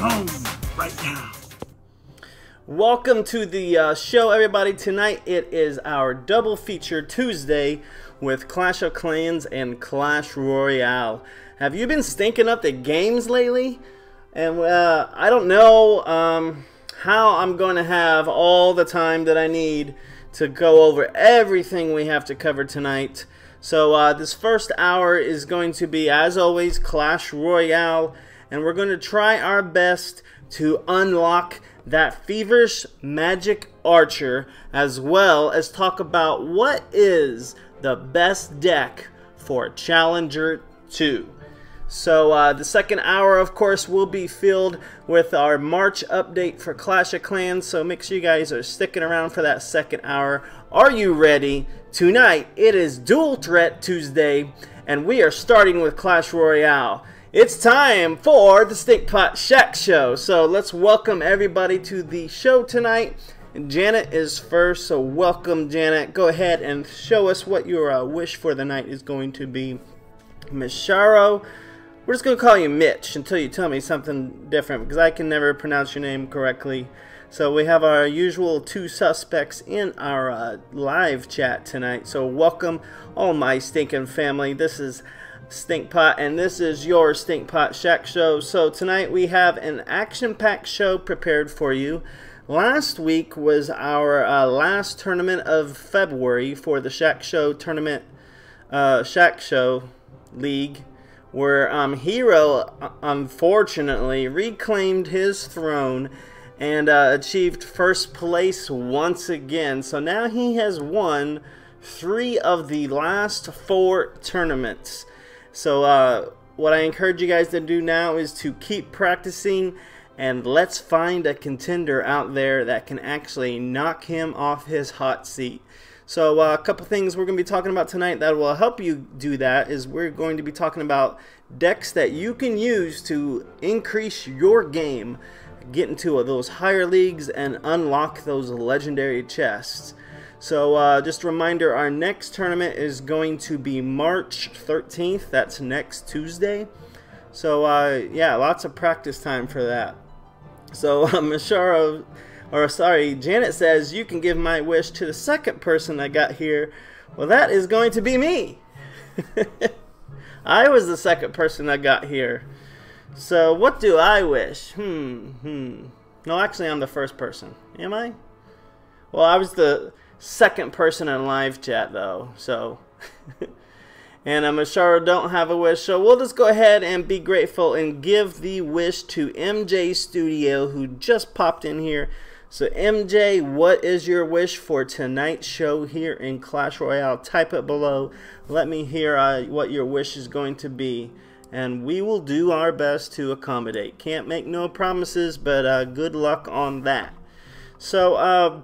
home right now. Welcome to the show, everybody. Tonight it is our double feature Tuesday with Clash of Clans and Clash Royale. Have you been stinking up the games lately? And I don't know how I'm going to have all the time that I need to go over everything we have to cover tonight. So this first hour is going to be, as always, Clash Royale, and we're going to try our best to unlock that feverish magic archer, as well as talk about what is the best deck for Challenger 2. So the second hour, of course, will be filled with our March update for Clash of Clans, so make sure you guys are sticking around for that second hour. Are you ready? Tonight, it is Dual Threat Tuesday, and we are starting with Clash Royale. It's time for the Stinkpot Shack Show, so let's welcome everybody to the show tonight. Janet is first, so welcome, Janet. Go ahead and show us what your wish for the night is going to be. Miss Sharo, we're just going to call you Mitch until you tell me something different, because I can never pronounce your name correctly. So we have our usual two suspects in our live chat tonight. So welcome all my stinking family. This is Stinkpot, and this is your Stinkpot Shack Show. So tonight we have an action-packed show prepared for you. Last week was our last tournament of February for the Shack Show tournament, Shack Show League, where Hero unfortunately reclaimed his throne and achieved first place once again. So now he has won 3 of the last 4 tournaments. So what I encourage you guys to do now is to keep practicing, and let's find a contender out there that can actually knock him off his hot seat. So a couple things we're going to be talking about tonight that will help you do that is we're going to be talking about decks that you can use to increase your game, get into those higher leagues, and unlock those legendary chests. So just a reminder, our next tournament is going to be March 13th. That's next Tuesday. So yeah, lots of practice time for that. So Janet says, you can give my wish to the second person I got here. Well, that is going to be me. I was the second person I got here. So what do I wish? No, actually I'm the first person. Am I? Well, I was the second person in live chat though. So and Mashara don't have a wish, so we'll just go ahead and be grateful and give the wish to MJ Studio, who just popped in here. So MJ, what is your wish for tonight's show here in Clash Royale? Type it below. Let me hear what your wish is going to be, and we will do our best to accommodate. Can't make no promises, but good luck on that. So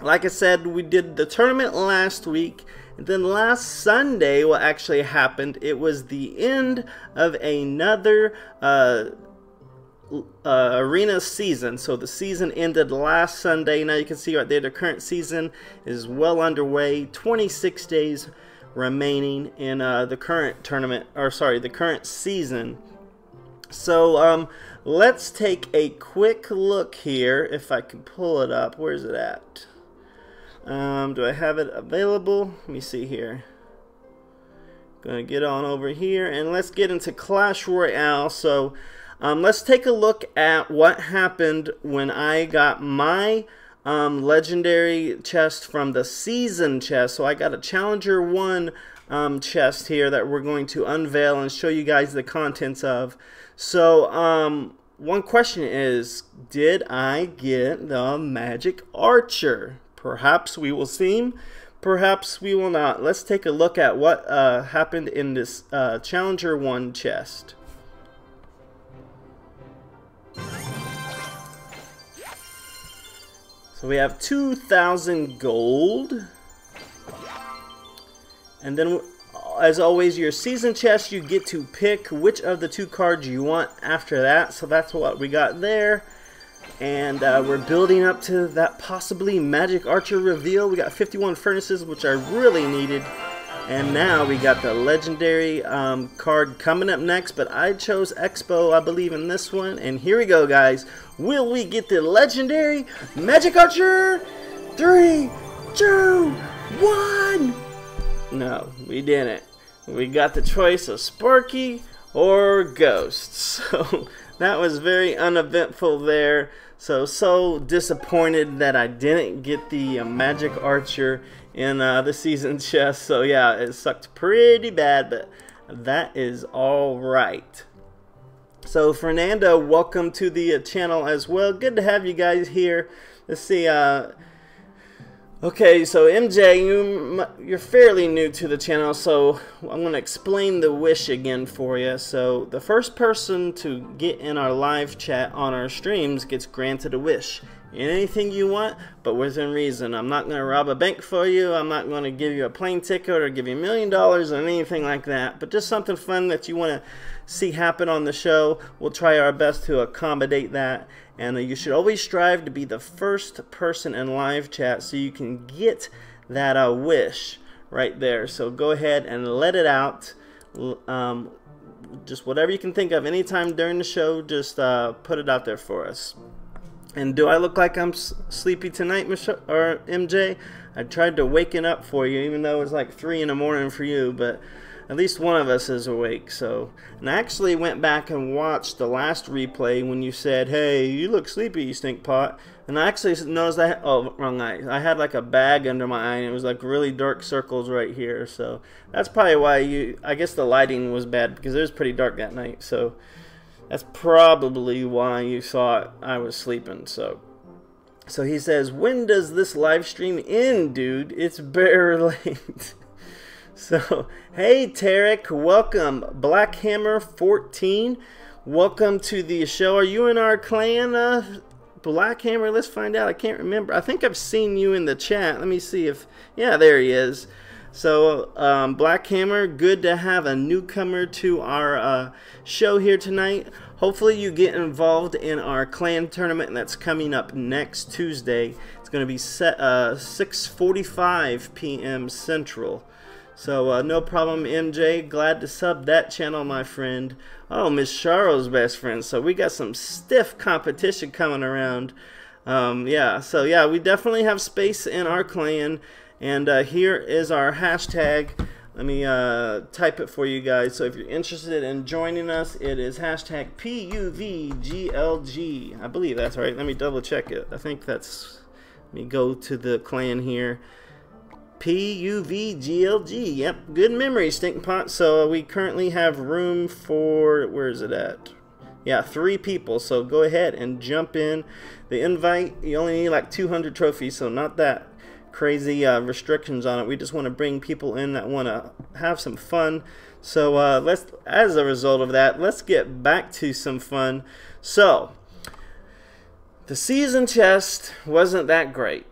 like I said, we did the tournament last week. And then last Sunday, what actually happened, it was the end of another arena season. So the season ended last Sunday. Now you can see right there the current season is well underway. 26 days remaining in the current tournament, or sorry, the current season. So let's take a quick look here, if I can pull it up. Where's it at? Do I have it available? Let me see here. Gonna get on over here and let's get into Clash Royale. So let's take a look at what happened when I got my legendary chest from the season chest. So I got a Challenger 1 chest here that we're going to unveil and show you guys the contents of. So one question is, did I get the magic archer? Perhaps we will see, perhaps we will not. Let's take a look at what happened in this Challenger 1 chest. So we have 2,000 gold. And then, as always, your season chest, you get to pick which of the 2 cards you want after that. So that's what we got there. And we're building up to that possibly magic archer reveal. We got 51 furnaces, which are really needed. And now we got the legendary card coming up next, but I chose Expo, I believe, in this one. And here we go, guys. Will we get the legendary Magic Archer? 3, 2, 1. No, we didn't. We got the choice of Sparky or Ghost. So that was very uneventful there. So disappointed that I didn't get the Magic Archer in the season chest. So yeah, it sucked pretty bad, but that is all right. So Fernando, welcome to the channel as well. Good to have you guys here. Let's see. Okay, so MJ, you're fairly new to the channel, so I'm going to explain the wish again for you. So the first person to get in our live chat on our streams gets granted a wish. Anything you want, but within reason. I'm not going to rob a bank for you. I'm not going to give you a plane ticket or give you $1 million or anything like that. But just something fun that you want to see happen on the show. We'll try our best to accommodate that. And you should always strive to be the first person in live chat so you can get that wish right there. So go ahead and let it out. Just whatever you can think of anytime during the show, just put it out there for us. And do I look like I'm sleepy tonight, Michelle or MJ? I tried to waken up for you, even though it was like 3 in the morning for you, but at least one of us is awake. So, and I actually went back and watched the last replay when you said, "Hey, you look sleepy, you Stinkpot." And I actually noticed that, oh, wrong eye. I had like a bag under my eye, and it was like really dark circles right here. So that's probably why I guess the lighting was bad because it was pretty dark that night. So that's probably why you thought I was sleeping. So he says, when does this live stream end, dude? It's bare late. So, hey Tarek, welcome. Blackhammer14, welcome to the show. Are you in our clan, Blackhammer? Let's find out. I can't remember. I think I've seen you in the chat. Let me see if, yeah, there he is. So, Blackhammer, good to have a newcomer to our show here tonight. Hopefully you get involved in our clan tournament that's coming up next Tuesday. It's going to be set 6:45 p.m. Central. So, no problem, MJ. Glad to sub that channel, my friend. Oh, Miss Charles' best friend. So, we got some stiff competition coming around. Yeah, so, yeah, we definitely have space in our clan. And here is our hashtag. Let me type it for you guys. So, if you're interested in joining us, it is hashtag PUVGLG. I believe that's right. Let me double check it. I think that's... Let me go to the clan here. PUVGLG. Yep, good memory, Stinkpot. So we currently have room for, where is it at? Yeah, 3 people. So go ahead and jump in. The invite, you only need like 200 trophies, so not that crazy restrictions on it. We just want to bring people in that want to have some fun. So as a result of that, let's get back to some fun. So the season chest wasn't that great.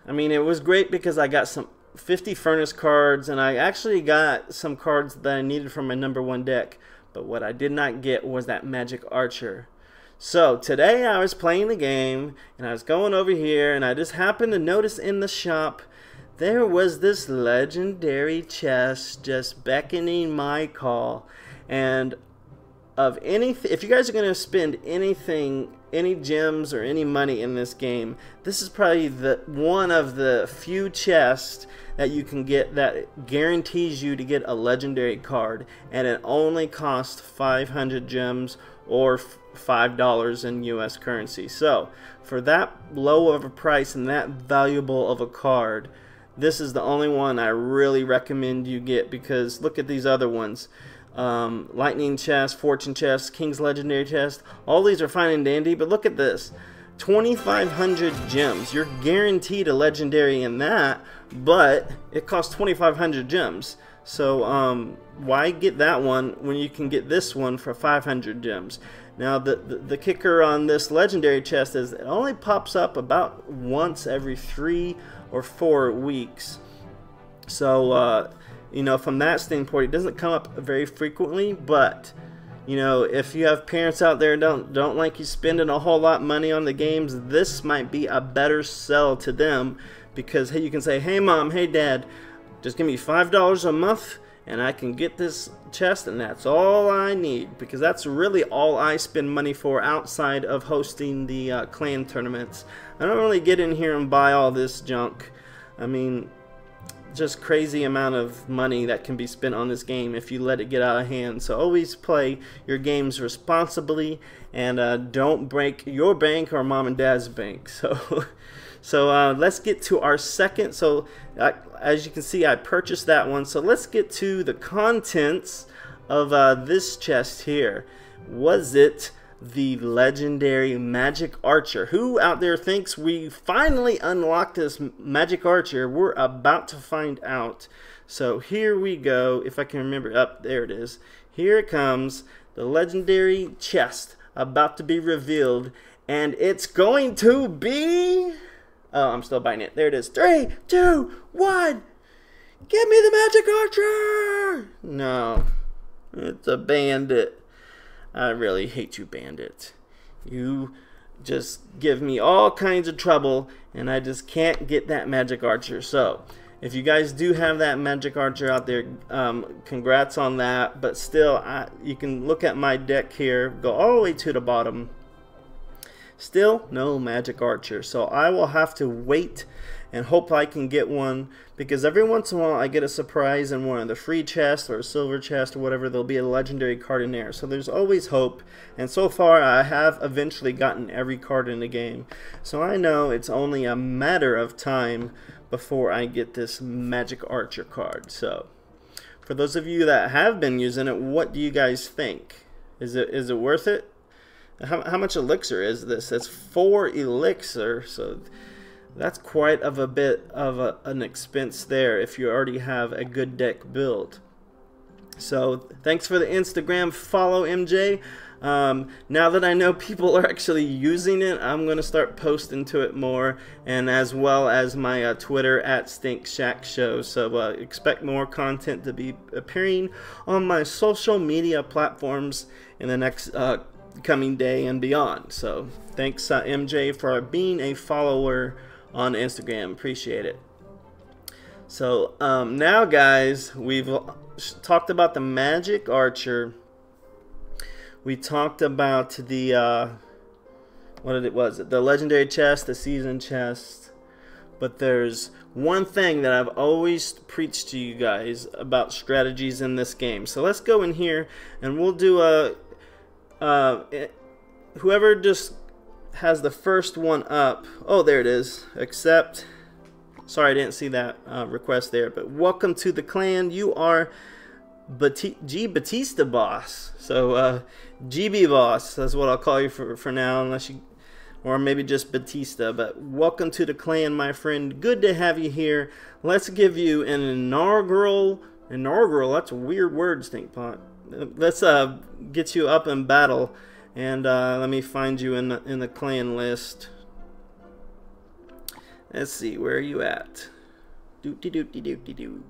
I mean, it was great because I got some 50 furnace cards, and I actually got some cards that I needed from my #1 deck, but what I did not get was that Magic Archer. So today I was playing the game, and I was going over here, and I just happened to notice in the shop there was this legendary chest just beckoning my call. And of anything, if you guys are going to spend anything, any gems or any money in this game, this is probably one of the few chests that you can get that guarantees you to get a legendary card, and it only costs 500 gems or $5 in US currency. So for that low of a price and that valuable of a card, this is the only one I really recommend you get, because look at these other ones. Lightning chest, fortune chest, king's legendary chest, all these are fine and dandy, but look at this, 2,500 gems. You're guaranteed a legendary in that, but it costs 2,500 gems. So why get that one when you can get this one for 500 gems? Now the kicker on this legendary chest is it only pops up about once every 3 or 4 weeks. So you know, from that standpoint, it doesn't come up very frequently, but you know, if you have parents out there don't like you spending a whole lot of money on the games, this might be a better sell to them, because hey, you can say, hey mom, hey dad, Just give me $5 a month and I can get this chest, and that's all I need, because that's really all I spend money for outside of hosting the clan tournaments. I don't really get in here and buy all this junk. I mean, just crazy amount of money that can be spent on this game if you let it get out of hand. So always play your games responsibly, and don't break your bank or mom and dad's bank. So let's get to our second. So as you can see, I purchased that one. So let's get to the contents of this chest here. Was it the legendary Magic Archer? Who out there thinks we finally unlocked this Magic Archer? We're about to find out. So here we go. If I can remember, up there it is. Here it comes, the legendary chest about to be revealed, and it's going to be... Oh, I'm still buying it. There it is. 3, 2, 1. Give me the Magic Archer! No, it's a bandit. I really hate you, bandit. You just give me all kinds of trouble, and I just can't get that Magic Archer. So, if you guys do have that Magic Archer out there, congrats on that. But still, you can look at my deck here, go all the way to the bottom. Still, no Magic Archer. So I will have to wait and hope I can get one, because every once in a while I get a surprise in one of the free chests or a silver chest or whatever. There'll be a legendary card in there. So there's always hope, and so far I have eventually gotten every card in the game. So I know it's only a matter of time before I get this Magic Archer card. So for those of you that have been using it, what do you guys think? Is it worth it? How much elixir is this? It's 4 elixir, so that's quite of a bit of an expense there if you already have a good deck build. So thanks for the Instagram follow, MJ. Now that I know people are actually using it, I'm going to start posting to it more, and as well as my Twitter at Stinkpot Shack Show. So expect more content to be appearing on my social media platforms in the next coming day and beyond. So thanks MJ for being a follower on Instagram. Appreciate it. So now guys, we've talked about the Magic Archer. We talked about the the legendary chest, the season chest. But there's one thing that I've always preached to you guys about strategies in this game. So let's go in here and we'll do a whoever just has the first one up. Oh, there it is. Accept. Sorry, I didn't see that request there. But welcome to the clan. You are G Batista Boss. So GB Boss. That's what I'll call you for now, unless you, or maybe just Batista. But welcome to the clan, my friend. Good to have you here. Let's give you an inaugural. That's a weird word, Stinkpot. Let's get you up in battle, and let me find you in the clan list. Let's see, where are you at? Doot-de-doot-de-doot-de-doot.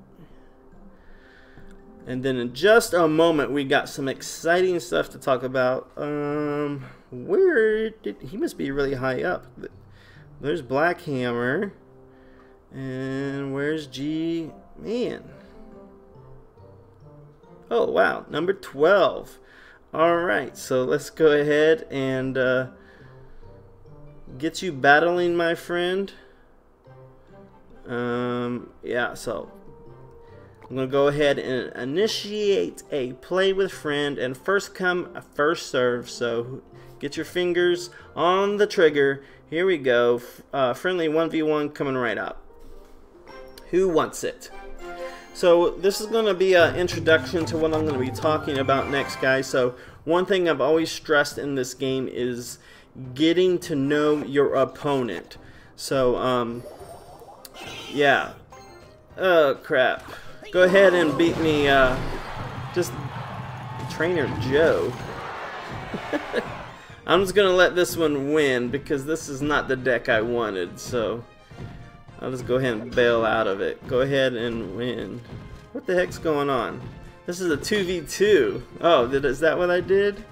And then in just a moment, we got some exciting stuff to talk about. Where did he must be really high up? There's Black Hammer, and where's G Man? Oh wow, number 12. Alright, so let's go ahead and get you battling, my friend. Yeah, so I'm going to go ahead and initiate a play with friend, and first come, first serve. So get your fingers on the trigger. Here we go. Friendly 1v1 coming right up. Who wants it? So this is going to be an introduction to what I'm going to be talking about next, guys. So one thing I've always stressed in this game is getting to know your opponent. So yeah. Oh crap. Go ahead and beat me, just Trainer Joe. I'm just going to let this one win because this is not the deck I wanted, so I'll just go ahead and bail out of it. Go ahead and win. What the heck's going on? This is a 2v2. Oh, is that what I did?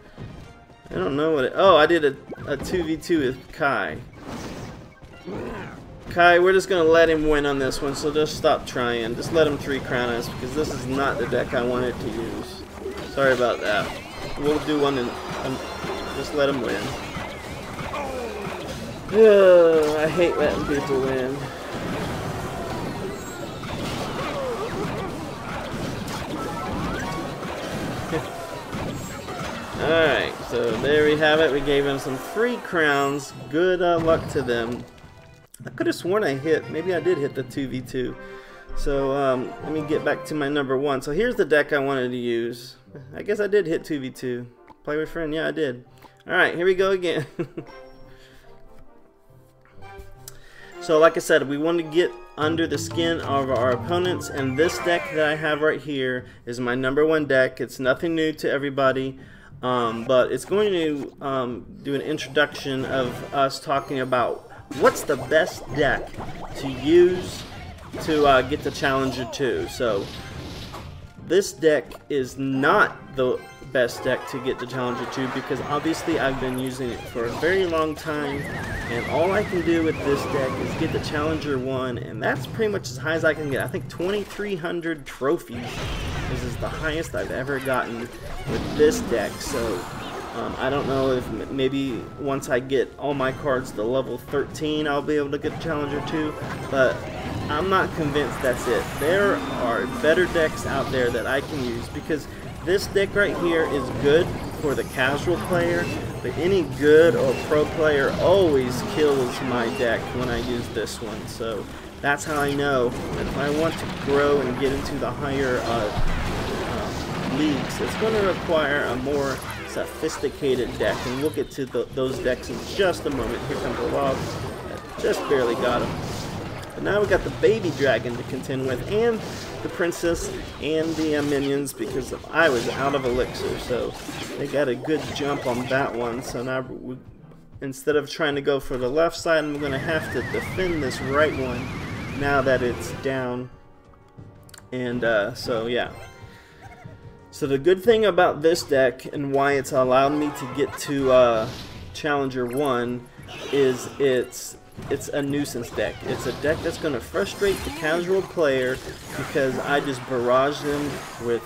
I don't know what it... Oh, I did a 2v2 with Kai. Kai, we're just gonna let him win on this one, so just stop trying. Just let him 3-crown us, because this is not the deck I wanted to use. Sorry about that. We'll do one and just let him win. I hate letting people win. Alright, so there we have it. We gave him some free crowns. Good luck to them. I could have sworn I hit. Maybe I did hit the 2v2. So let me get back to my number 1. So here's the deck I wanted to use. I guess I did hit 2v2. Play with friend? Yeah, I did. Alright, here we go again. So like I said, we want to get under the skin of our opponents, and this deck that I have right here is my number 1 deck. It's nothing new to everybody, but it's going to do an introduction of us talking about what's the best deck to use to get the Challenger 2. So this deck is not the best deck to get the Challenger 2 because obviously I've been using it for a very long time, and all I can do with this deck is get the Challenger 1, and that's pretty much as high as I can get. I think 2,300 trophies. This is the highest I've ever gotten with this deck, so I don't know if maybe once I get all my cards to level 13 I'll be able to get Challenger 2, but I'm not convinced that's it. There are better decks out there that I can use, because this deck right here is good for the casual player, but any good or pro player always kills my deck when I use this one. So that's how I know that if I want to grow and get into the higher leagues, it's going to require a more sophisticated deck, and we'll get to those decks in just a moment. Here comes the log. I just barely got him. But now we got the baby dragon to contend with, and the princess, and the minions, because I was out of elixir, so they got a good jump on that one. So now instead of trying to go for the left side, I'm going to have to defend this right one now that it's down. And so yeah. So the good thing about this deck and why it's allowed me to get to Challenger 1 is it's a nuisance deck. It's a deck that's going to frustrate the casual player because I just barrage them with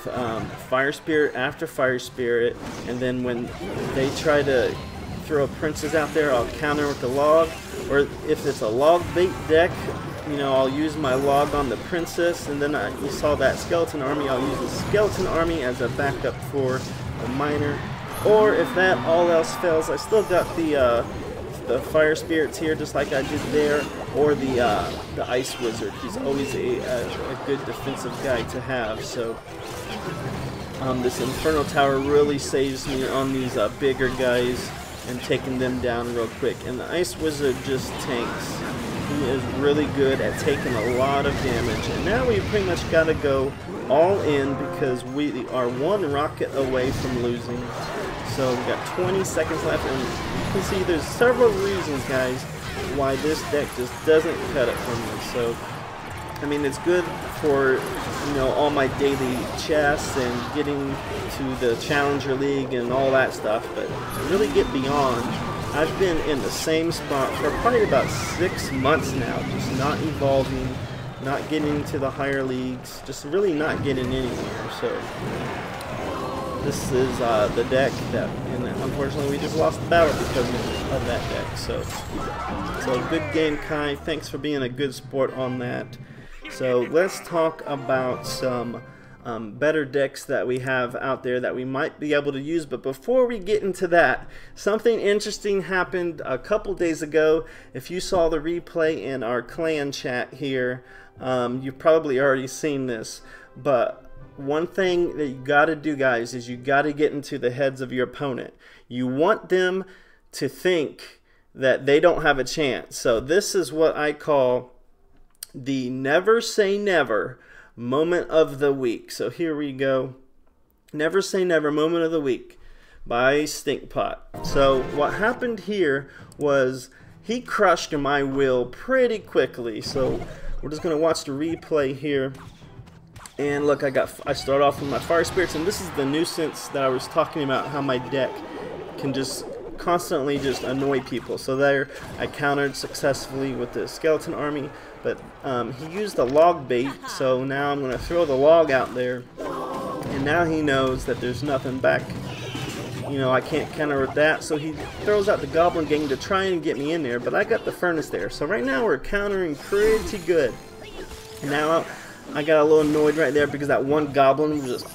Fire Spirit after Fire Spirit, and then when they try to throw princess out there, I'll counter with the log, or if it's a log bait deck, you know, I'll use my log on the princess, and then you saw that skeleton army, I'll use the skeleton army as a backup for the miner. Or if that all else fails, I still got the fire spirits here, just like I did there, or the ice wizard. He's always a good defensive guy to have. So this Inferno Tower really saves me on these bigger guys and taking them down real quick. And the ice wizard just tanks. He is really good at taking a lot of damage, and now we pretty much got to go all in because we are 1 rocket away from losing. So we got 20 seconds left, and you can see there's several reasons, guys, why this deck just doesn't cut it for me. So I mean, it's good for, you know, all my daily chests and getting to the Challenger League and all that stuff, but to really get beyond, I've been in the same spot for probably about 6 months now, just not evolving, not getting to the higher leagues, just really not getting anywhere. So this is the deck that, and unfortunately we just lost the battle because of that deck. So good game, Kai. Thanks for being a good sport on that. So let's talk about some better decks that we have out there that we might be able to use. But before we get into that, something interesting happened a couple days ago. If you saw the replay in our clan chat here, you've probably already seen this. But one thing that you got to do, guys, is you got to get into the heads of your opponent. You want them to think that they don't have a chance. So this is what I call the never say never moment of the week. So here we go. Never say never moment of the week by Stinkpot. So what happened here was he crushed my will pretty quickly. So we're just going to watch the replay here. And look, I start off with my fire spirits, and this is the nuisance that I was talking about, how my deck can just constantly just annoy people. So there, I countered successfully with the skeleton army, but he used the log bait, so now I'm going to throw the log out there, and now he knows that there's nothing back. You know, I can't counter with that, so he throws out the goblin gang to try and get me in there, but I got the furnace there. So right now we're countering pretty good. And now I got a little annoyed right there because that one goblin was just,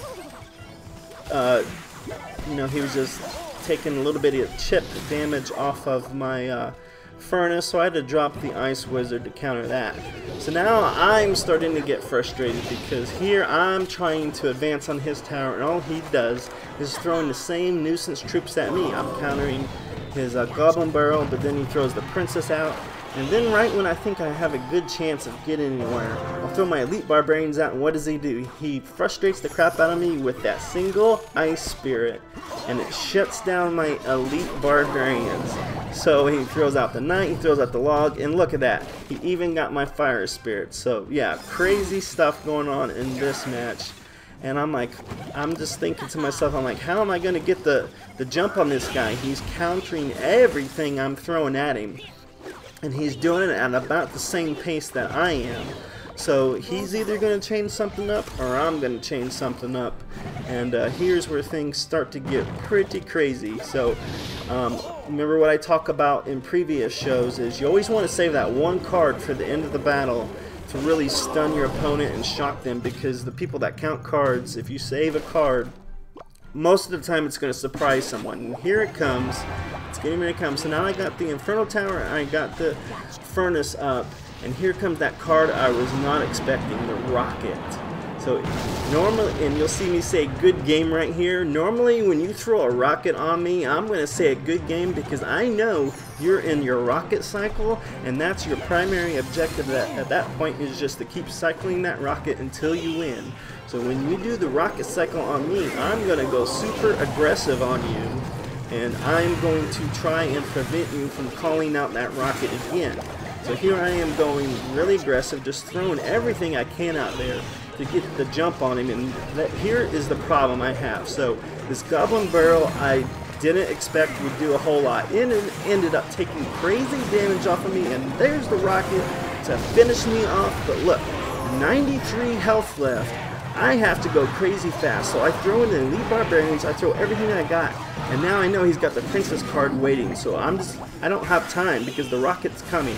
you know, he was just taking a little bit of chip damage off of my furnace, so I had to drop the ice wizard to counter that. So now I'm starting to get frustrated because here I'm trying to advance on his tower, and all he does is throwing the same nuisance troops at me. I'm countering his goblin barrel, but then he throws the princess out, and then right when I think I have a good chance of getting anywhere, I'll throw my elite barbarians out, and what does he do? He frustrates the crap out of me with that single ice spirit, and it shuts down my elite barbarians. So he throws out the knight, he throws out the log, and look at that, he even got my fire spirit. So yeah, crazy stuff going on in this match. And I'm just thinking to myself, I'm like, how am I going to get the jump on this guy? He's countering everything I'm throwing at him, and he's doing it at about the same pace that I am. So he's either going to change something up, or I'm going to change something up. And here's where things start to get pretty crazy. So remember what I talk about in previous shows is you always want to save that one card for the end of the battle to really stun your opponent and shock them, because the people that count cards, if you save a card, most of the time it's going to surprise someone. And here it comes. It's getting ready to come. So now I got the Infernal Tower, and I got the Furnace up, and here comes that card I was not expecting, the Rocket. So normally, and you'll see me say good game right here, normally when you throw a rocket on me, I'm going to say a good game because I know you're in your rocket cycle, and that's your primary objective at that point is just to keep cycling that rocket until you win. So when you do the rocket cycle on me, I'm going to go super aggressive on you, and I'm going to try and prevent you from calling out that rocket again. So here I am going really aggressive, just throwing everything I can out there to get the jump on him, and here is the problem I have. So this goblin barrel I didn't expect would do a whole lot, and it ended up taking crazy damage off of me, and there's the rocket to finish me off. But look, 93 health left. I have to go crazy fast, so I throw in the elite barbarians, I throw everything I got, and now I know he's got the princess card waiting, so I don't have time because the rocket's coming.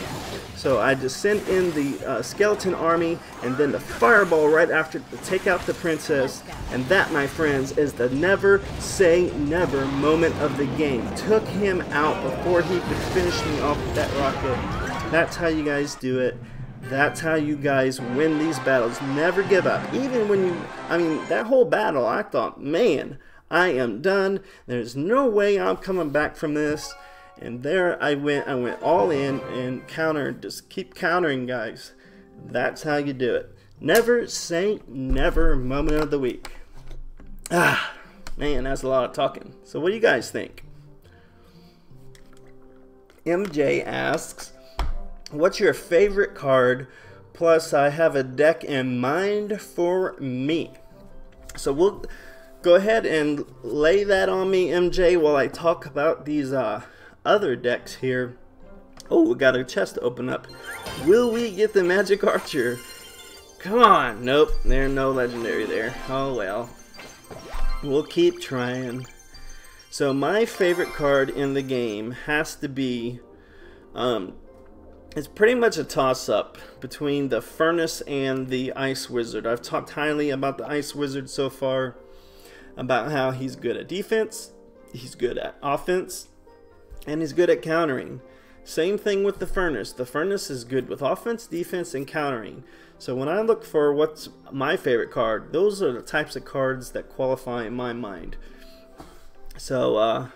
So I just send in the skeleton army, and then the fireball right after to take out the princess, and that, my friends, is the never say never moment of the game. Took him out before he could finish me off with that rocket. That's how you guys do it. That's how you guys win these battles. Never give up. Even when you, I mean, that whole battle, I thought, man, I am done. There's no way I'm coming back from this. And there I went all in and countered, just keep countering, guys. That's how you do it. Never say never moment of the week. Ah, man, that's a lot of talking. So what do you guys think? MJ asks, what's your favorite card? Plus, I have a deck in mind for me. So we'll go ahead and lay that on me, MJ, while I talk about these other decks here. Oh, we got a chest to open up. Will we get the Magic Archer? Come on. Nope, there's no legendary there. Oh well. We'll keep trying. So my favorite card in the game has to be, it's pretty much a toss-up between the Furnace and the Ice Wizard. I've talked highly about the Ice Wizard so far, about how he's good at defense, he's good at offense, and he's good at countering. Same thing with the Furnace. The Furnace is good with offense, defense, and countering. So when I look for what's my favorite card, those are the types of cards that qualify in my mind. So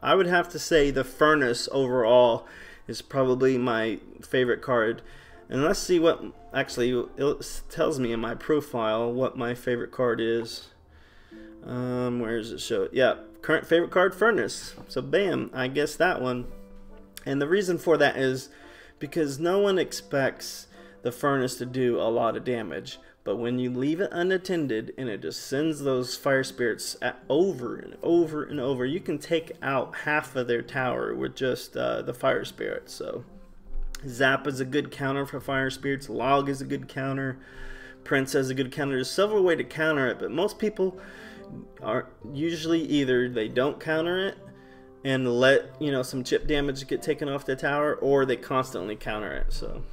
I would have to say the Furnace overall is probably my favorite card. And let's see what, actually, it tells me in my profile what my favorite card is. Where does it show it? Yeah, current favorite card, Furnace. So bam, I guess that one. And the reason for that is because no one expects the Furnace to do a lot of damage. But when you leave it unattended and it just sends those fire spirits over and over and over, you can take out half of their tower with just the fire spirits. So Zap is a good counter for fire spirits. Log is a good counter. Prince has a good counter. There's several ways to counter it, but most people are usually either they don't counter it and let, you know, some chip damage get taken off the tower, or they constantly counter it. So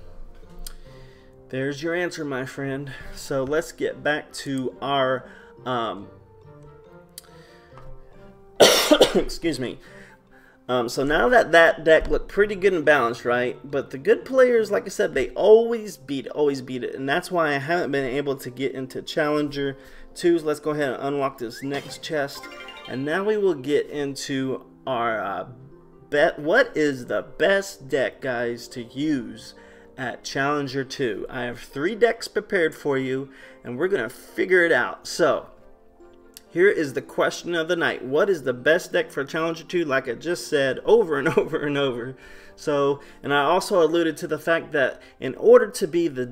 there's your answer, my friend. So let's get back to our excuse me. So now that deck looked pretty good and balanced, right? But the good players, like I said, they always beat it. And that's why I haven't been able to get into Challenger 2s. Let's go ahead and unlock this next chest. And now we will get into our what is the best deck, guys, to use at Challenger 2. I have 3 decks prepared for you, and we're going to figure it out. So here is the question of the night. What is the best deck for Challenger 2? Like I just said over and over and over. So, and I also alluded to the fact that in order to be the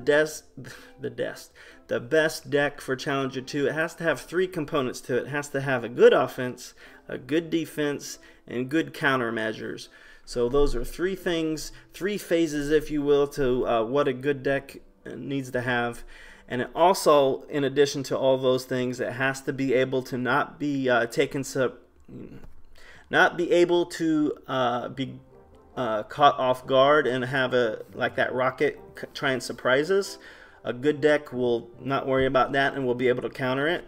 best deck for Challenger 2, it has to have 3 components to it. It has to have a good offense, a good defense, and good countermeasures. So those are 3 things, 3 phases, if you will, to what a good deck needs to have. And it also, in addition to all those things, it has to be able to not be caught off guard and have like that rocket try and surprise us. A good deck will not worry about that and will be able to counter it.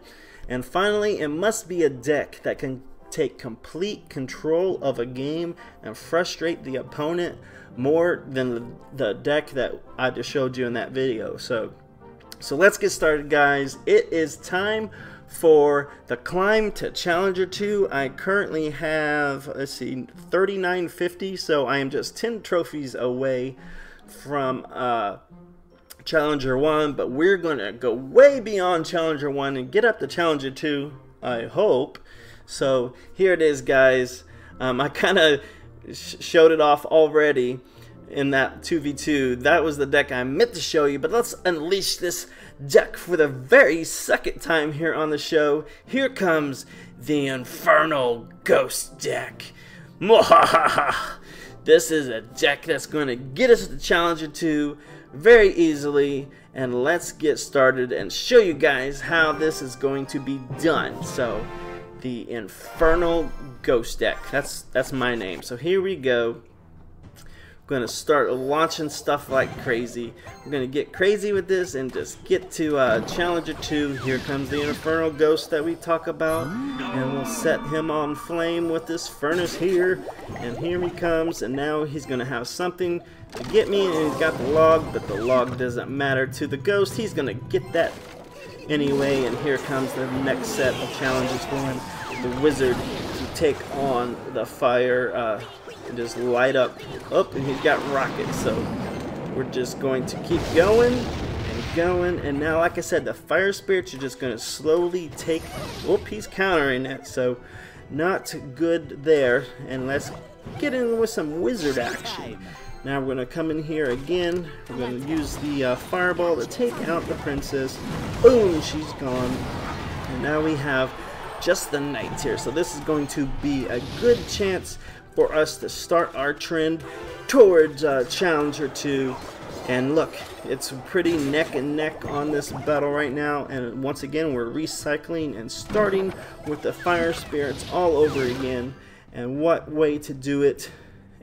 And finally, it must be a deck that can take complete control of a game and frustrate the opponent more than the deck that I just showed you in that video. So let's get started, guys. It is time for the climb to Challenger 2. I currently have, let's see, 3950, so I am just 10 trophies away from Challenger 1, but we're going to go way beyond Challenger 1 and get up to Challenger 2, I hope. So here it is, guys. I kind of showed it off already in that 2v2. That was the deck I meant to show you, but let's unleash this deck for the very second time here on the show. Here comes the Infernal Ghost deck. Mwahaha! This is a deck that's going to get us to Challenger 2 very easily, and let's get started and show you guys how this is going to be done. So the Infernal Ghost deck, that's my name. So here we go. Going to start launching stuff like crazy. We're going to get crazy with this and just get to Challenger 2. Here comes the Infernal Ghost that we talk about, and we'll set him on flame with this furnace here. And here he comes, and now he's going to have something to get me, and he's got the log, but the log doesn't matter to the ghost. He's going to get that anyway, and here comes the next set of challenges going. The wizard to take on the fire and just light up. Oh, and he's got rockets, so we're just going to keep going and going. And now, like I said, the fire spirits are just going to slowly take. Oh, he's countering it, so not good there. And let's get in with some wizard action. Now we're going to come in here again. We're going to use the fireball to take out the princess. Boom, she's gone. And now we have just the knights here. So this is going to be a good chance for us to start our trend towards Challenger 2. And look, it's pretty neck and neck on this battle right now. And once again, we're recycling and starting with the fire spirits all over again. And what way to do it.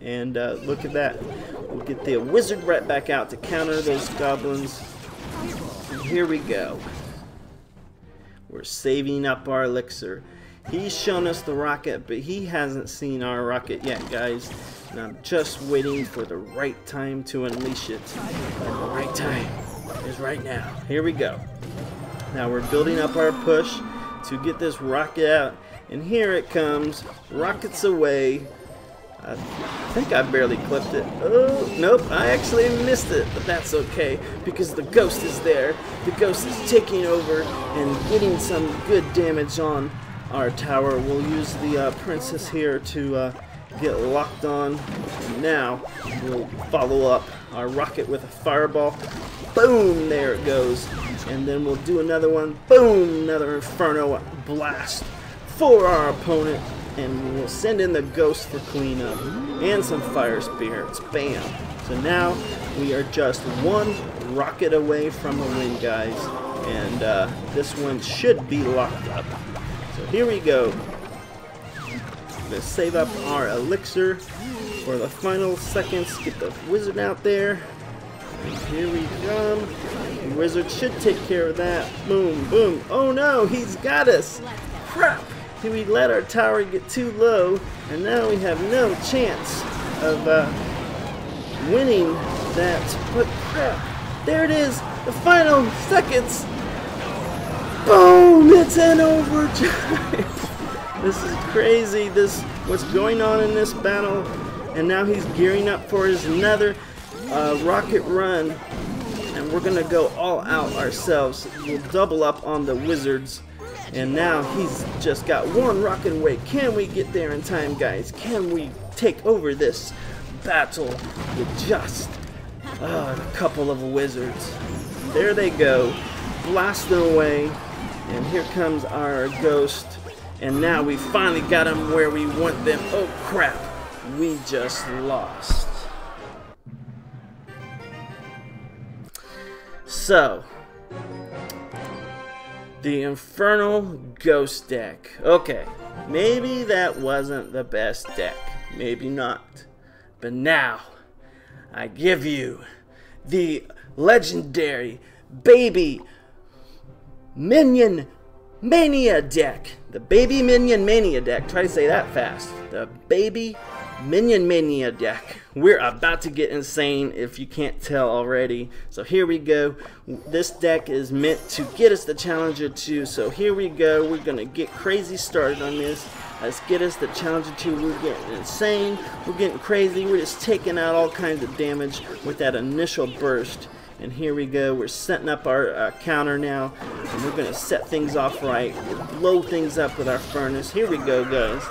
And look at that. We'll get the wizard right back out to counter those goblins. And here we go. We're saving up our elixir. He's shown us the rocket, but he hasn't seen our rocket yet, guys. And I'm just waiting for the right time to unleash it. And the right time is right now. Here we go. Now we're building up our push to get this rocket out. And here it comes. Rockets away. I think I barely clipped it. Oh, nope, I actually missed it, but that's okay, because the ghost is there. The ghost is taking over and getting some good damage on our tower. We'll use the princess here to get locked on Now we'll follow up our rocket with a fireball. Boom, there it goes. And then we'll do another one. Boom, another inferno blast for our opponent. And we'll send in the ghost for cleanup and some fire spirits. Bam. So now we are just one rocket away from a win, guys. And this one should be locked up. So here we go. Let's save up our elixir for the final seconds. Get the wizard out there. And here we come. The wizard should take care of that. Boom, boom. Oh no, he's got us. Crap. We let our tower get too low, and now we have no chance of winning that. But crap. There it is. The final seconds. Boom! It's an overdrive. This is crazy. What's going on in this battle. And now he's gearing up for his another rocket run, and we're gonna go all out ourselves. We'll double up on the wizards, and now he's just got one rocket away. Can we get there in time, guys? Can we take over this battle with just a couple of wizards? There they go, blasting away, and here comes our ghost, and now we finally got them where we want them. Oh crap, we just lost. So, the Infernal Ghost deck. Okay, maybe that wasn't the best deck. Maybe not. But now, I give you the legendary Baby Minion Mania deck. The Baby Minion Mania deck. Try to say that fast. The Baby Minion Mania deck. We're about to get insane if you can't tell already. So here we go. This deck is meant to get us the Challenger 2. So here we go. We're going to get crazy started on this. Let's get us the Challenger 2. We're getting insane. We're getting crazy. We're just taking out all kinds of damage with that initial burst. And here we go. We're setting up our counter now. And we're going to set things off right. We'll blow things up with our furnace. Here we go, guys.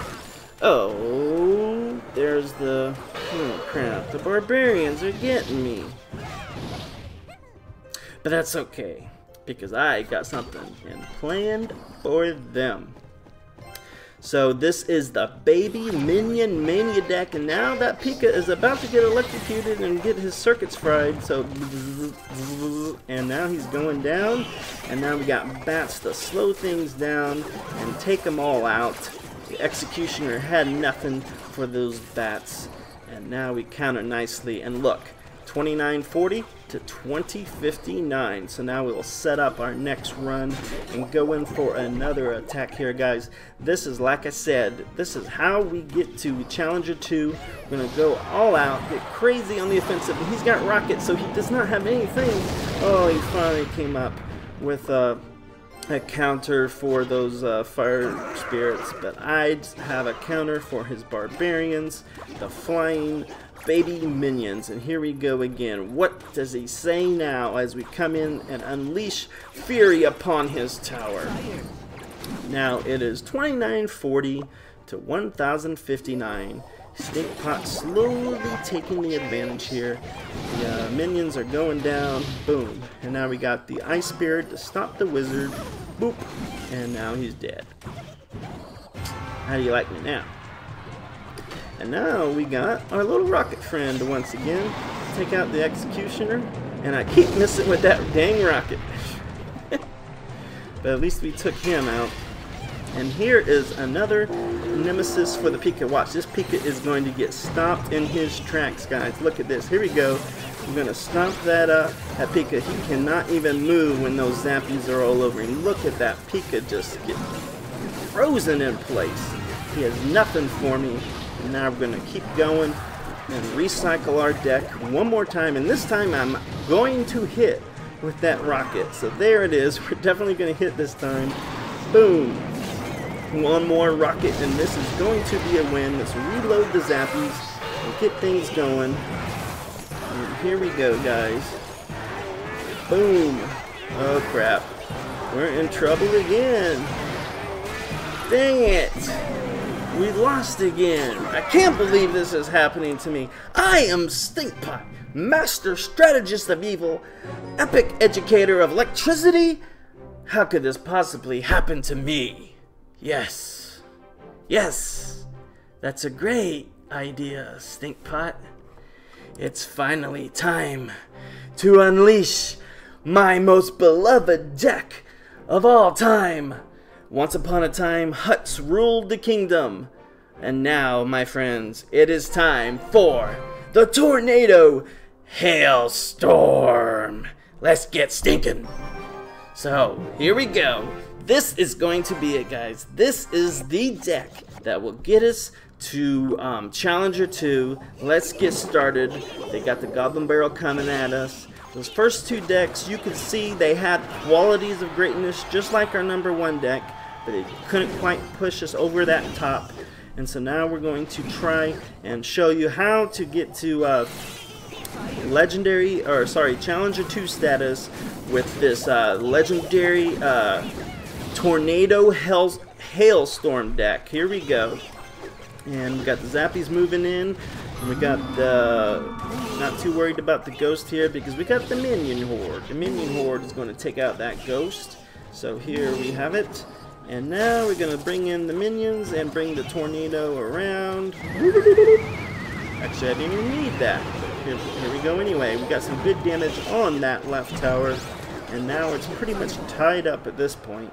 Oh, there's the... oh, crap. The barbarians are getting me. But that's okay, because I got something planned for them. So this is the Baby Minion Mania deck, and now that Pika is about to get electrocuted and get his circuits fried. So, and now he's going down, and now we got bats to slow things down and take them all out. The Executioner had nothing for those bats, and now we counter nicely, and look, 2940 to 2059. So now we'll set up our next run and go in for another attack here, guys. This is, like I said, this is how we get to Challenger 2. We're gonna go all out, get crazy on the offensive, and he's got rockets, so he does not have anything. Oh, he finally came up with a counter for those fire spirits, but I have a counter for his barbarians, the flying baby minions. And here we go again. What does he say now as we come in and unleash fury upon his tower? Now it is 2940 to 1059. Stinkpot slowly taking the advantage here. The minions are going down. Boom. And now we got the Ice Spirit to stop the wizard. Boop. And now he's dead. How do you like me now? And now we got our little rocket friend once again. Take out the Executioner. And I keep missing with that dang rocket. But at least we took him out. And here is another nemesis for the Pika. Watch, this Pika is going to get stopped in his tracks, guys. Look at this. Here we go. We're going to stomp that Pika. He cannot even move when those zappies are all over him. Look at that Pika just get frozen in place. He has nothing for me. And now we're going to keep going and recycle our deck one more time. And this time I'm going to hit with that rocket. So there it is. We're definitely going to hit this time. Boom. One more rocket, and this is going to be a win. Let's reload the zappies and get things going. And here we go, guys. Boom. Oh, crap. We're in trouble again. Dang it. We lost again. I can't believe this is happening to me. I am Stinkpot, master strategist of evil, epic educator of electricity. How could this possibly happen to me? Yes. Yes. That's a great idea, Stinkpot. It's finally time to unleash my most beloved deck of all time. Once upon a time, Huts ruled the kingdom. And now, my friends, it is time for the Tornado Hailstorm. Let's get stinking. So, here we go. This is going to be it, guys. This is the deck that will get us to Challenger 2. Let's get started. They got the Goblin Barrel coming at us. Those first two decks, you can see they had qualities of greatness just like our #1 deck, but they couldn't quite push us over that top. And so now we're going to try and show you how to get to Challenger 2 status with this legendary Tornado Hailstorm deck. Here we go. And we got the Zappies moving in, and we got the, not too worried about the ghost here because we got the Minion Horde. The Minion Horde is going to take out that ghost. So here we have it. And now we're going to bring in the minions and bring the tornado around. Actually, I didn't even need that. But here we go anyway. We got some good damage on that left tower. And now it's pretty much tied up at this point.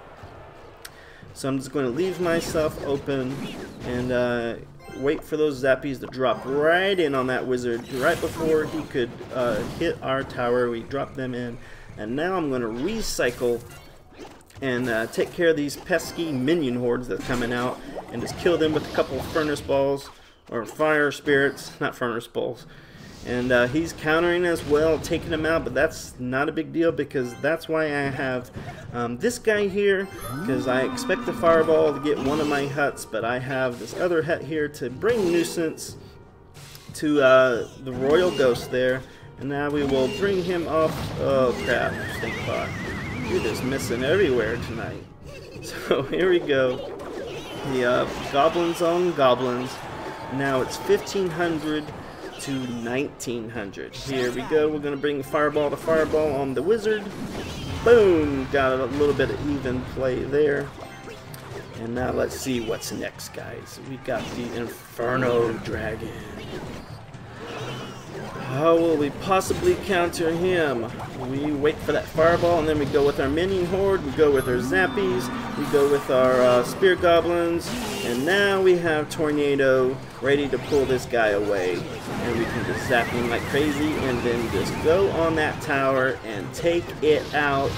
So I'm just going to leave myself open and wait for those Zappies to drop right in on that wizard. Right before he could hit our tower, we dropped them in. And now I'm going to recycle and take care of these pesky minion hordes that's coming out and just kill them with a couple of furnace balls, or fire spirits, not furnace balls. And he's countering as well, taking them out, but that's not a big deal because that's why I have this guy here, because I expect the fireball to get one of my huts, but I have this other hut here to bring nuisance to the royal ghost there. And now we will bring him off. Oh crap, Stinkpot. You're just missing everywhere tonight. So here we go. The goblins on goblins. Now it's 1500 to 1900. Here we go. We're going to bring fireball to fireball on the wizard. Boom! Got a little bit of even play there. And now let's see what's next, guys. We got the Inferno Dragon. How will we possibly counter him? We wait for that fireball, and then we go with our minion horde, we go with our Zappies, we go with our spear goblins, and now we have Tornado ready to pull this guy away. And we can just zap him like crazy, and then just go on that tower and take it out.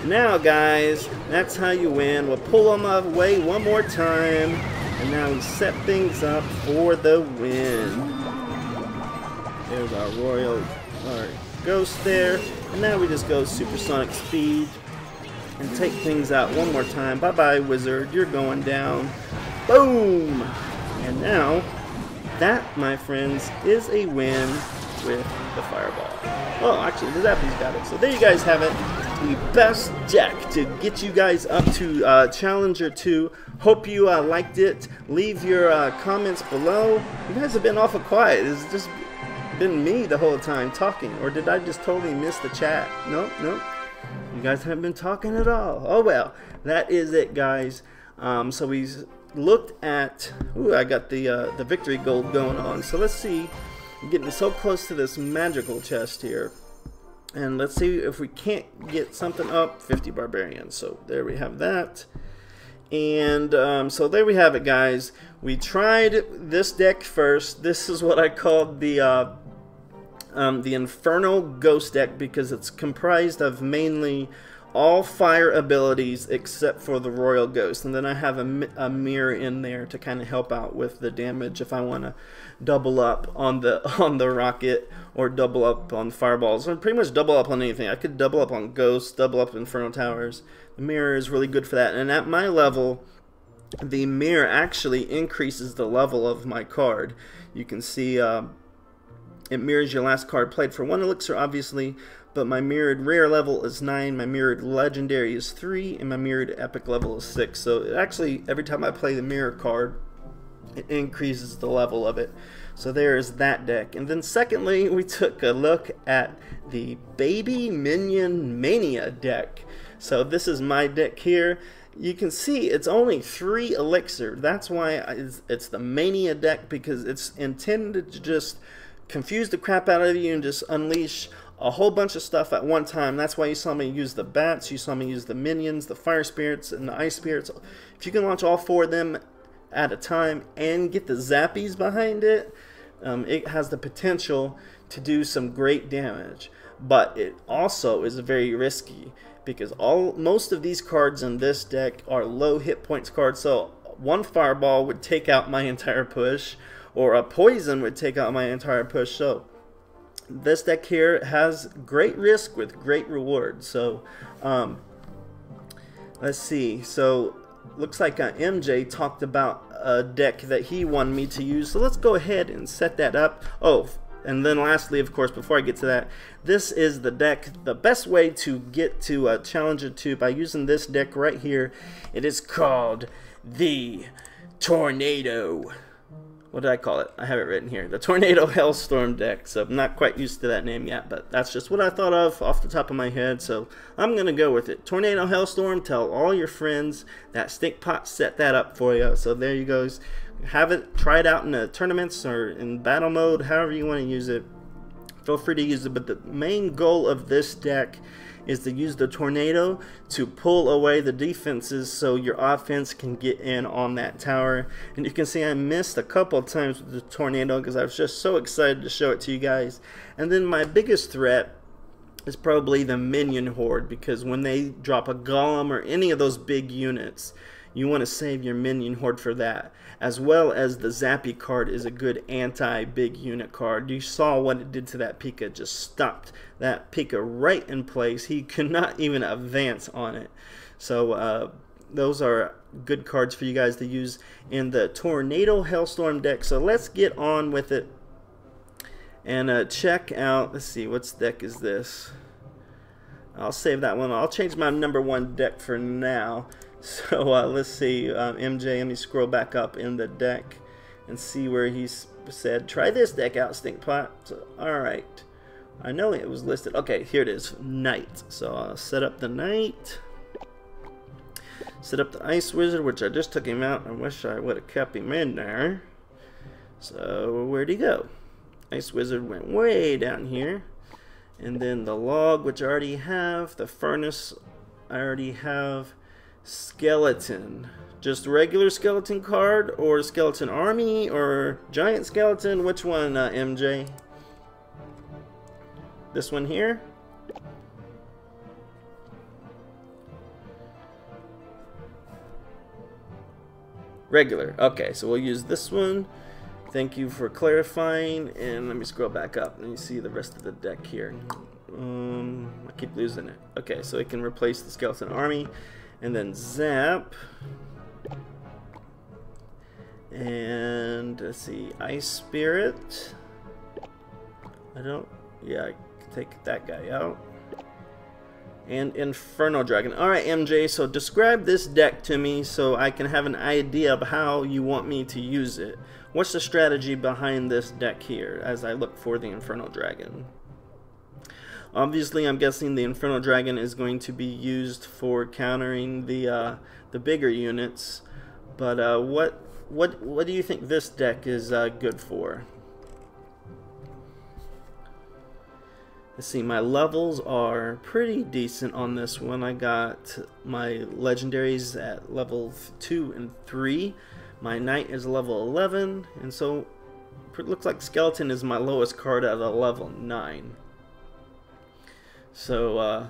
Now, guys, that's how you win. We'll pull them away one more time, and now we set things up for the win. There's our royal ghost there. And now we just go supersonic speed and take things out one more time. Bye-bye, wizard. You're going down. Boom! And now, that, my friends, is a win with the fireball. Oh, actually, the Zappies got it. So there you guys have it. The best deck to get you guys up to Challenger 2. Hope you liked it. Leave your comments below. You guys have been awful quiet. It's just been me the whole time talking, or did I just totally miss the chat? Nope. You guys haven't been talking at all. Oh well, that is it, guys. So we looked at. Ooh, I got the victory gold going on. So let's see. I'm getting so close to this magical chest here, and let's see if we can't get something up. 50 barbarians. So there we have that. And so there we have it, guys. We tried this deck first. This is what I called the Infernal Ghost deck because it's comprised of mainly all fire abilities except for the Royal Ghost. And then I have a mirror in there to kind of help out with the damage if I want to double up on the rocket or double up on fireballs, or pretty much double up on anything. I could double up on ghosts, double up Inferno Towers. The mirror is really good for that. And at my level, the mirror actually increases the level of my card. You can see it mirrors your last card played for 1 elixir, obviously, but my mirrored rare level is 9, my mirrored legendary is 3, and my mirrored epic level is 6. So it actually, every time I play the mirror card, it increases the level of it. So there's that deck. And then secondly, we took a look at the Baby Minion Mania deck. So this is my deck here. You can see it's only 3 elixir. That's why it's the Mania deck, because it's intended to just confuse the crap out of you and just unleash a whole bunch of stuff at one time. That's why you saw me use the bats, you saw me use the minions, the fire spirits, and the ice spirits. If you can launch all 4 of them at a time and get the zappies behind it, it has the potential to do some great damage. But it also is very risky, because most of these cards in this deck are low hit points cards. So one fireball would take out my entire push, or a poison would take out my entire push. So this deck here has great risk with great reward. So let's see. So looks like MJ talked about a deck that he wanted me to use, so let's go ahead and set that up. Oh, and then lastly, of course, before I get to that, this is the deck. The best way to get to a Challenger 2 by using this deck right here. It is called the Tornado. What did I call it? I have it written here. The Tornado Hellstorm deck. So I'm not quite used to that name yet, but that's just what I thought of off the top of my head. So I'm going to go with it. Tornado Hellstorm. Tell all your friends that Stinkpot set that up for you. So there you go. Have it. Try it out in the tournaments or in battle mode. However you want to use it. Feel free to use it. But the main goal of this deck is to use the tornado to pull away the defenses so your offense can get in on that tower. And you can see I missed a couple of times with the tornado because I was just so excited to show it to you guys. And then my biggest threat is probably the minion horde, because when they drop a golem or any of those big units, you want to save your minion horde for that, as well as the Zappy card is a good anti-big unit card. You saw what it did to that Pika. It just stopped that Pika right in place. He could not even advance on it. So those are good cards for you guys to use in the Tornado Hellstorm deck. So let's get on with it and check out. Let's see, what deck is this? I'll save that one. I'll change my #1 deck for now. So let's see, MJ, let me scroll back up in the deck and see where he said, try this deck out, Stinkpot. So, alright, I know it was listed. Okay, here it is, Knight. So I'll set up the Knight. Set up the Ice Wizard, which I just took him out. I wish I would have kept him in there. So where'd he go? Ice Wizard went way down here. And then the Log, which I already have. The Furnace, I already have. Skeleton, just regular skeleton card, or skeleton army, or giant skeleton? Which one, MJ? This one here? Regular. Okay, so we'll use this one. Thank you for clarifying. And let me scroll back up and you see the rest of the deck here. I keep losing it. Okay, so it can replace the skeleton army. And then Zap. And let's see, Ice Spirit. Yeah, I can take that guy out. And Inferno Dragon. Alright, MJ, so describe this deck to me so I can have an idea of how you want me to use it. What's the strategy behind this deck here as I look for the Inferno Dragon? Obviously, I'm guessing the Inferno Dragon is going to be used for countering the bigger units. But what do you think this deck is good for? Let's see, my levels are pretty decent on this one. I got my legendaries at level 2 and 3. My Knight is level 11, and so it looks like Skeleton is my lowest card at a level 9. So,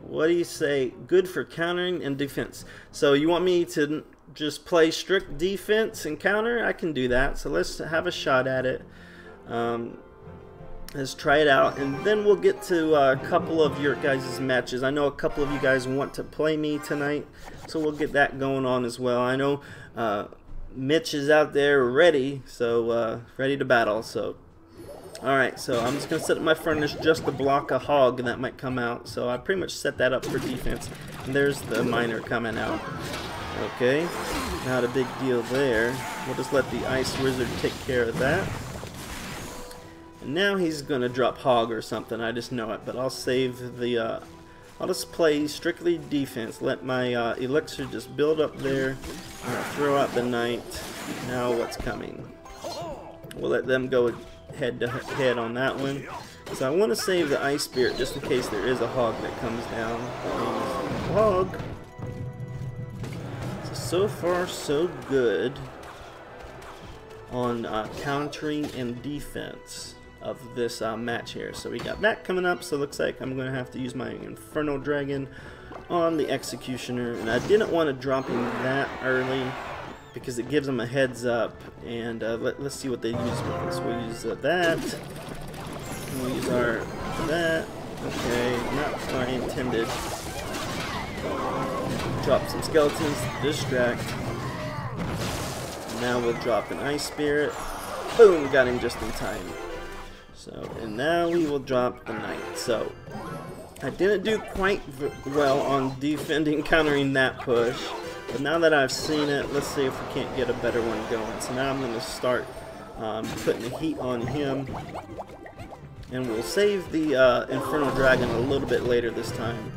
what do you say? Good for countering and defense. So you want me to just play strict defense and counter? I can do that. So let's have a shot at it. Let's try it out, and then we'll get to a couple of your guys' matches. I know a couple of you guys want to play me tonight, so we'll get that going on as well. I know Mitch is out there ready, so ready to battle. So, alright, so I'm just going to set up my furnace just to block a hog that might come out. So I pretty much set that up for defense. And there's the miner coming out. Okay, not a big deal there. We'll just let the Ice Wizard take care of that. And now he's gonna drop Hog or something, I just know it, but I'll save the, I'll just play strictly defense. Let my elixir just build up there. Throw out the Knight. Now what's coming? We'll let them go head to head on that one. So I want to save the Ice Spirit just in case there is a Hog that comes down. Hog. So far so good on countering and defense of this match here. So we got that coming up, so it looks like I'm going to have to use my Infernal Dragon on the Executioner, and I didn't want to drop him that early because it gives them a heads up, and let's see what they use with this. We'll use that, and we'll use our that. Okay, not what I intended. Drop some skeletons to distract. Now we'll drop an Ice Spirit. Boom, got him just in time. So, and now we will drop the Knight. So, I didn't do quite well on defending, countering that push. But now that I've seen it, let's see if we can't get a better one going. So now I'm going to start putting the heat on him. And we'll save the Infernal Dragon a little bit later this time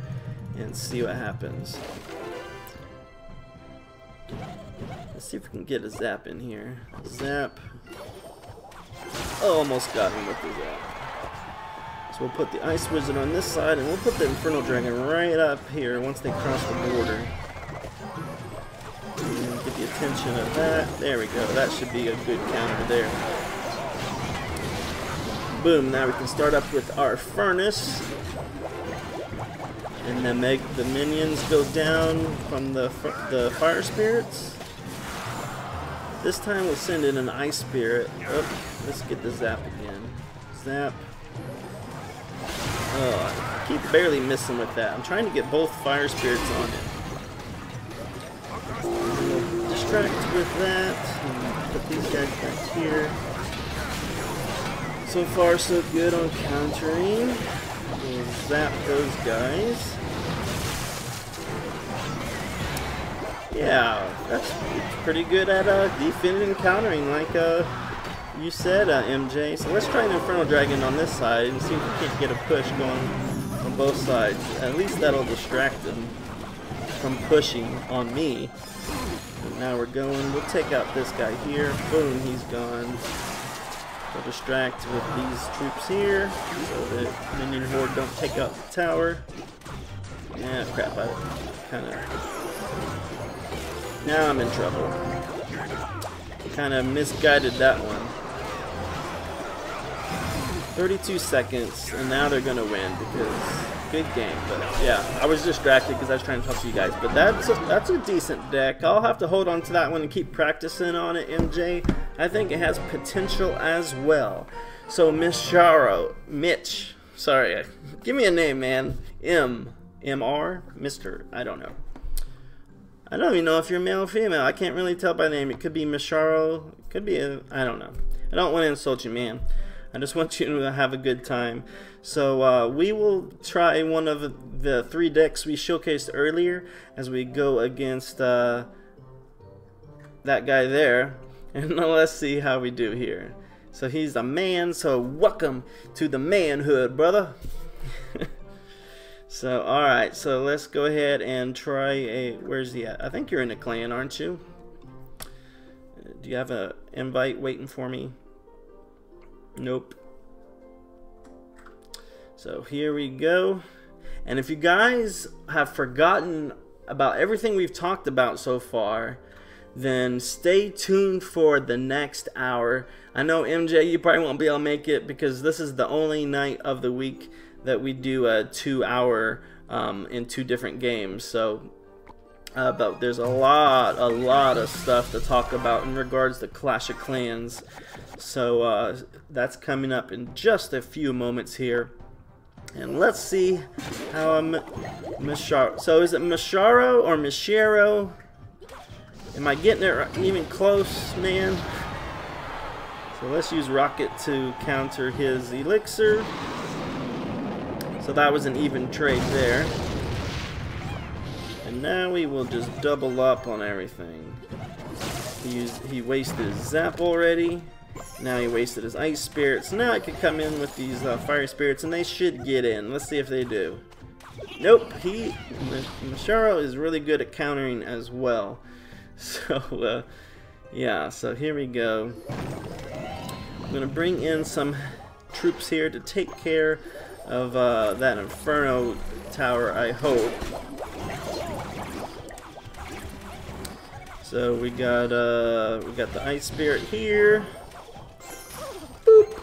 and see what happens. Let's see if we can get a zap in here. Zap. Oh, almost got him with the zap. So we'll put the Ice Wizard on this side, and we'll put the Infernal Dragon right up here once they cross the border. And get the attention of that. There we go. That should be a good counter there. Boom. Now we can start up with our Furnace. And then make the minions go down from the Fire Spirits. This time we'll send in an Ice Spirit. Oh, let's get the zap again. Zap. Oh, I keep barely missing with that. I'm trying to get both Fire Spirits on it. We'll distract with that. And put these guys back here. So far so good on countering. We'll zap those guys. Yeah, that's pretty good at defending and countering, like you said, MJ. So let's try an Infernal Dragon on this side and see if we can't get a push going on both sides. At least that'll distract them from pushing on me. And now we're going. We'll take out this guy here. Boom, he's gone. We'll distract with these troops here so that minion horde don't take out the tower. Yeah, crap, I kind of... Now I'm in trouble. Kind of misguided that one. 32 seconds, and now they're going to win because good game. But yeah, I was distracted because I was trying to talk to you guys. But that's a decent deck. I'll have to hold on to that one and keep practicing on it, MJ. I think it has potential as well. So Mitch, sorry, give me a name, man. MR, Mr. I don't know. I don't even know if you're male or female. I can't really tell by name. It could be Misharo. It could be I don't know. I don't want to insult you, man. I just want you to have a good time. So we will try one of the 3 decks we showcased earlier as we go against that guy there. And let's see how we do here. So he's a man, so welcome to the manhood, brother. So, alright, so let's go ahead and try a... Where's he at? I think you're in a clan, aren't you? Do you have an invite waiting for me? Nope. So, here we go. And if you guys have forgotten about everything we've talked about so far, then stay tuned for the next hour. I know, MJ, you probably won't be able to make it because this is the only night of the week that we do a 2-hour in 2 different games. So but there's a lot of stuff to talk about in regards to Clash of Clans. So that's coming up in just a few moments here. And let's see how Misharo. So is it Misharo or Misharo? Am I getting it even close, man? So let's use Rocket to counter his elixir. So that was an even trade there. And now we will just double up on everything. He wasted his zap already. Now he wasted his ice spirits. Now I can come in with these fire spirits, and they should get in. Let's see if they do. Nope. Masharo is really good at countering as well. So yeah. So here we go. I'm gonna bring in some troops here to take care of that Inferno tower, I hope. So we got the ice spirit here. Boop.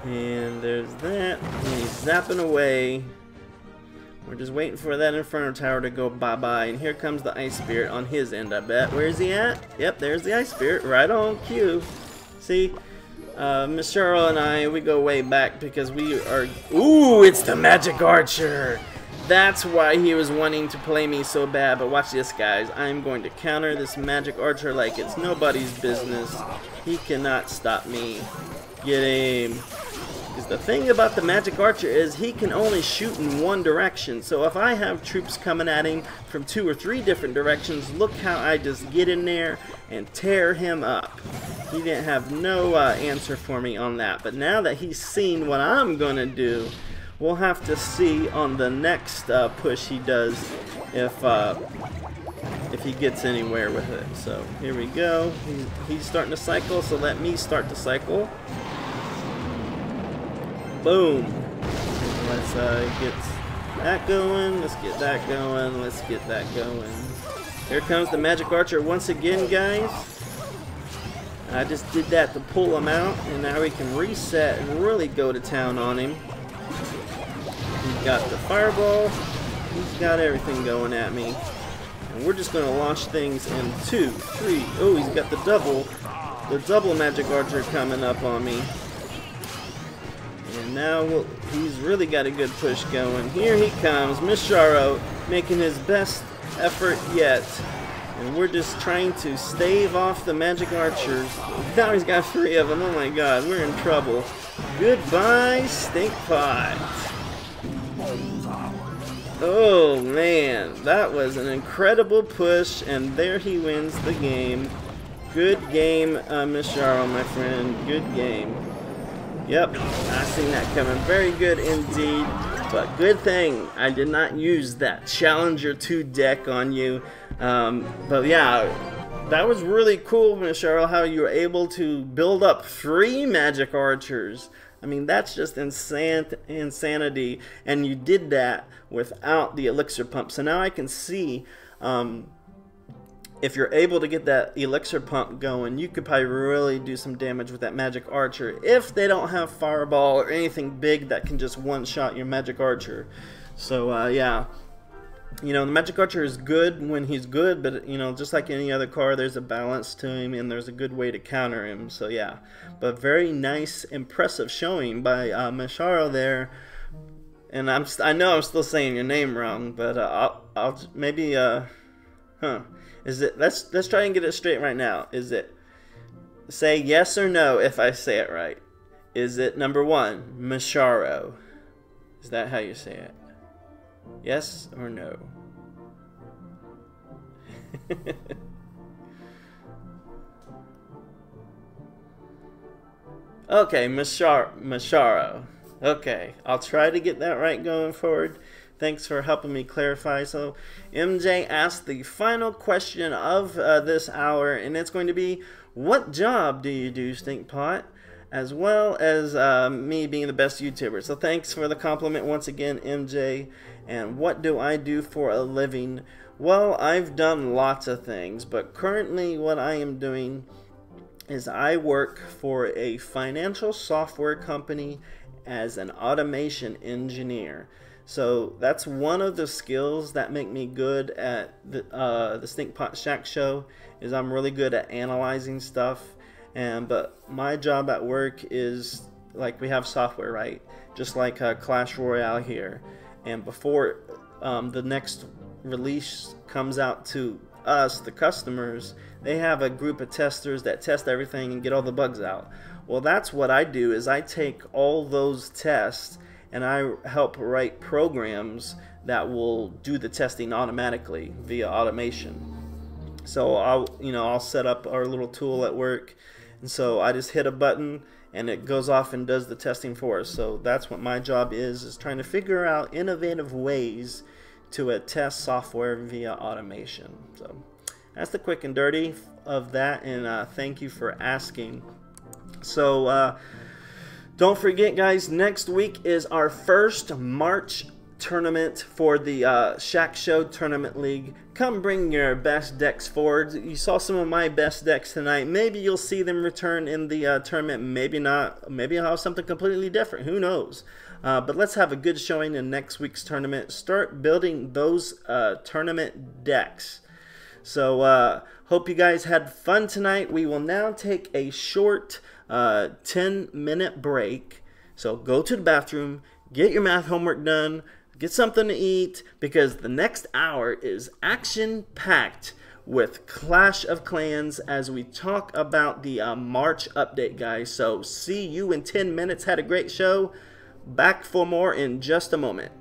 And there's that. And he's zapping away. We're just waiting for that Inferno tower to go bye-bye. And here comes the ice spirit on his end, I bet. Where's he at? Yep, there's the ice spirit right on cue. See? Miss Cheryl and I, we go way back because we are... Ooh, it's the Magic Archer! That's why he was wanting to play me so bad. But watch this, guys. I'm going to counter this Magic Archer like it's nobody's business. He cannot stop me. Get him. Because the thing about the Magic Archer is he can only shoot in one direction. So if I have troops coming at him from 2 or 3 different directions, look how I just get in there and tear him up. He didn't have no answer for me on that. But now that he's seen what I'm going to do, we'll have to see on the next push he does if he gets anywhere with it. So here we go. He's starting to cycle, so let me start to cycle. Boom. Let's get that going. Let's get that going. Let's get that going. Here comes the Magic Archer once again, guys. I just did that to pull him out, and now we can reset and really go to town on him. He's got the fireball. He's got everything going at me. And we're just going to launch things in 2, 3. Oh, he's got the double Magic Archer coming up on me. And now he's really got a good push going. Here he comes, Masharo, making his best effort yet. And we're just trying to stave off the Magic Archers. Now he's got 3 of them. Oh my god, we're in trouble. Goodbye, Stinkpot. Oh man, that was an incredible push, and there he wins the game. Good game, Masharo, my friend. Good game. Yep, I seen that coming. Very good indeed. But good thing I did not use that Challenger 2 deck on you. But yeah, that was really cool, Masharo, how you were able to build up 3 Magic Archers. I mean, that's just insanity, and you did that without the elixir pump. So now I can see if you're able to get that elixir pump going, you could probably really do some damage with that Magic Archer if they don't have fireball or anything big that can just one-shot your Magic Archer. So yeah, you know, the Magic Archer is good when he's good, but you know, just like any other card, there's a balance to him and there's a good way to counter him. So yeah, but very nice, impressive showing by Masharo there. And I know I'm still saying your name wrong, but I'll maybe is it, let's try and get it straight right now. Is it, say yes or no if I say it right. Is it number 1, Masharo? Is that how you say it? Yes or no? Okay, Masharo. Okay, I'll try to get that right going forward. Thanks for helping me clarify. So MJ asked the final question of this hour, and it's going to be, what job do you do, Stinkpot? As well as me being the best YouTuber. So thanks for the compliment once again, MJ. And what do I do for a living? Well, I've done lots of things, but currently what I am doing is I work for a financial software company as an automation engineer. So that's one of the skills that make me good at the Stinkpot Shack Show, is I'm really good at analyzing stuff. But my job at work is, like, we have software, right? Just like Clash Royale here. And before the next release comes out to us, the customers, they have a group of testers that test everything and get all the bugs out. Well, that's what I do, is I take all those tests and I help write programs that will do the testing automatically via automation. So I'll set up our little tool at work, and so I just hit a button and it goes off and does the testing for us. So that's what my job is trying to figure out innovative ways to test software via automation. So that's the quick and dirty of that, and thank you for asking. So don't forget, guys, next week is our first March tournament for the Shack Show Tournament League. Come bring your best decks forward. You saw some of my best decks tonight. Maybe you'll see them return in the tournament, maybe not. Maybe I'll have something completely different. Who knows? But let's have a good showing in next week's tournament. Start building those tournament decks. So hope you guys had fun tonight. We will now take a short 10-minute break. So go to the bathroom, get your math homework done, get something to eat, because the next hour is action-packed with Clash of Clans as we talk about the March update, guys. So see you in 10 minutes. Had a great show. Back for more in just a moment.